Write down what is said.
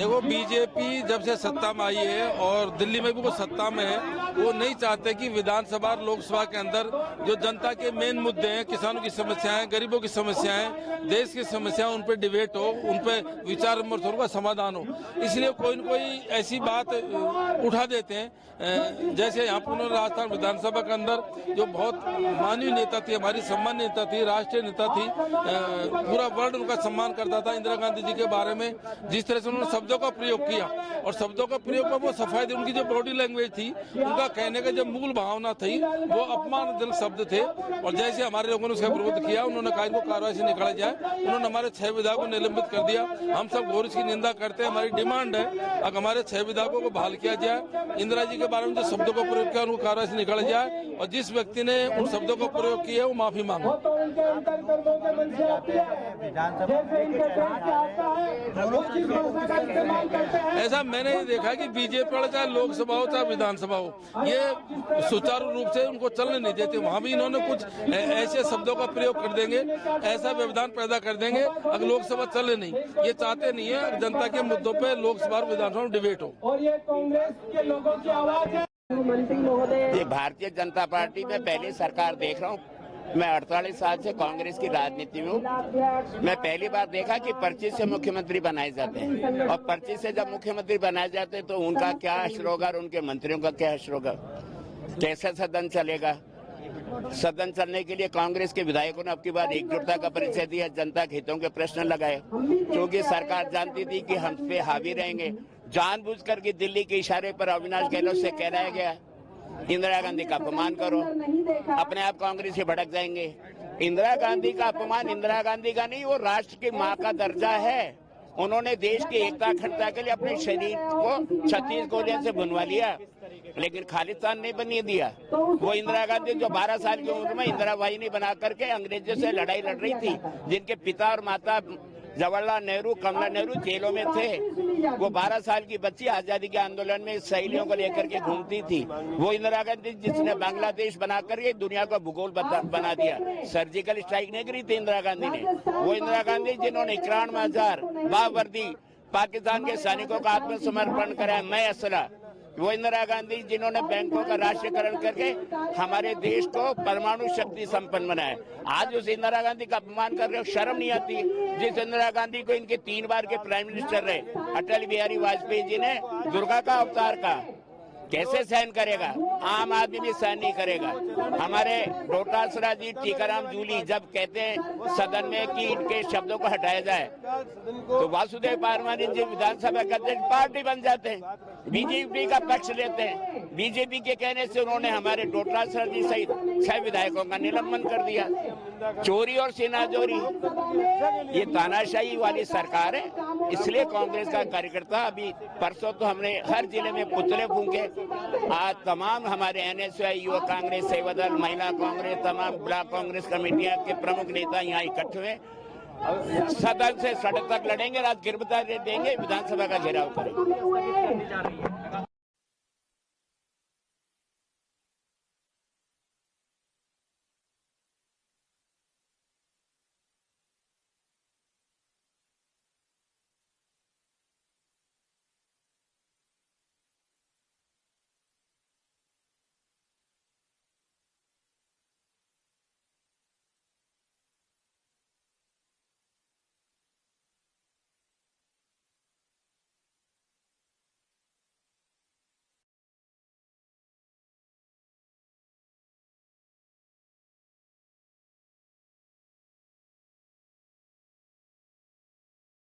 देखो, बीजेपी जब से सत्ता में आई है और दिल्ली में भी वो सत्ता में है, वो नहीं चाहते कि विधानसभा और लोकसभा के अंदर जो जनता के मेन मुद्दे हैं, किसानों की समस्याएं, गरीबों की समस्याएं, देश की समस्याएं, उन पर डिबेट हो, उन पर विचार विमर्श हो, उनका समाधान हो। इसलिए कोई न कोई ऐसी बात उठा देते हैं। जैसे यहाँ पर राजस्थान विधानसभा के अंदर जो बहुत माननीय नेता थी, हमारी सम्मान्य नेता थी, राष्ट्रीय नेता थी, पूरा वर्ल्ड उनका सम्मान करता था, इंदिरा गांधी जी के बारे में जिस तरह से उन्होंने शब्दों का प्रयोग किया, और शब्दों का प्रयोग में वो सफाई थी, उनकी जो बॉडी लैंग्वेज थी, उनका कहने का जो मूल भावना थी, वो अपमानजनक शब्द थे। और जैसे हमारे लोगों ने उसका विरोध किया, उन्होंने कहा इनको कार्रवाई से निकाला जाए, उन्होंने हमारे 6 विधायकों को निलंबित कर दिया। हम सब घोर इसकी निंदा करते हैं। हमारी डिमांड है अगर हमारे 6 विधायकों को बहाल किया जाए, इंदिरा जी के बारे में जो शब्दों का प्रयोग किया उनको कार्रवाई से निकाला जाए, और जिस व्यक्ति ने उन शब्दों का प्रयोग किया वो माफी मांगे। ऐसा मैंने देखा कि बीजेपी वाले चाहे लोकसभा हो चाहे विधानसभा हो, ये सुचारू रूप से उनको चलने नहीं देते। वहां भी इन्होंने कुछ ऐसे शब्दों का प्रयोग कर देंगे, ऐसा व्यवधान पैदा कर देंगे अगर लोकसभा चले नहीं। ये चाहते नहीं है जनता के मुद्दों पे लोकसभा और विधानसभा में डिबेट हो। और ये कांग्रेस के लोगों की आवाज है। ये भारतीय जनता पार्टी में पहली सरकार देख रहा हूँ। मैं 48 साल से कांग्रेस की राजनीति में हूँ। मैं पहली बार देखा कि पर्ची से मुख्यमंत्री बनाए जाते हैं, और पर्ची से जब मुख्यमंत्री बनाए जाते हैं तो उनका क्या हश्र होगा और उनके मंत्रियों का क्या हश्र होगा। कैसे सदन चलेगा। सदन चलने के लिए कांग्रेस के विधायकों ने अब की बार एकजुटता का परिचय दिया, जनता के हितों के प्रश्न लगाए, क्योंकि सरकार जानती थी कि हम पे हावी रहेंगे। जानबूझ करके दिल्ली के इशारे पर अविनाश गहलोत से कहलाया गया इंदिरा गांधी का अपमान करो, अपने आप कांग्रेस से भड़क जाएंगे। इंदिरा गांधी का अपमान इंदिरा गांधी का नहीं, वो राष्ट्र की मां का दर्जा है। उन्होंने देश की एकता अखंडता के लिए अपने शरीर को 36 गोलियों से भुनवा लिया, लेकिन खालिस्तान नहीं बनने दिया। वो इंदिरा गांधी जो 12 साल की उम्र में इंदिरा वाहिनी बना करके अंग्रेजों से लड़ाई लड़ रही थी, जिनके पिता और माता जवाहरलाल नेहरू, कमला नेहरू जेलों में थे, वो 12 साल की बच्ची आजादी के आंदोलन में सहेलियों को लेकर के घूमती थी। वो इंदिरा गांधी जिसने बांग्लादेश बना करके दुनिया का भूगोल बना दिया। सर्जिकल स्ट्राइक नहीं करी थी इंदिरा गांधी ने। वो इंदिरा गांधी जिन्होंने 91,000 बावर्दी पाकिस्तान के सैनिकों का आत्मसमर्पण कराया, मैं असला। वो इंदिरा गांधी जिन्होंने बैंकों का राष्ट्रीयकरण करके हमारे देश को परमाणु शक्ति संपन्न बनाया। आज उस इंदिरा गांधी का अपमान कर रहे हो, शर्म नहीं आती। जिस इंदिरा गांधी को इनके 3 बार के प्राइम मिनिस्टर रहे अटल बिहारी वाजपेयी जी ने दुर्गा का अवतार का कैसे सहन करेगा। आम आदमी भी सहन नहीं करेगा। हमारे डोटासरा जी, टीकाराम जूली जब कहते हैं सदन में कि इनके शब्दों को हटाया जाए, तो वासुदेव पारमानी जी विधानसभा के अध्यक्ष पार्टी बन जाते हैं, बीजेपी का पक्ष लेते हैं। बीजेपी के कहने से उन्होंने हमारे डोटासरा जी सहित 6 विधायकों का निलंबन कर दिया। चोरी और सेनाचोरी, ये तानाशाही वाली सरकार है। इसलिए कांग्रेस का कार्यकर्ता अभी परसों तो हमने हर जिले में पुतले फूंके। आज तमाम हमारे NSY, युवा कांग्रेस, सेवादल, महिला कांग्रेस, तमाम ब्लॉक कांग्रेस कमेटियां के प्रमुख नेता यहाँ इकट्ठे हुए। सदन से सड़क तक लड़ेंगे, आज गिरफ्तारी देंगे, विधानसभा का घेराव करेंगे।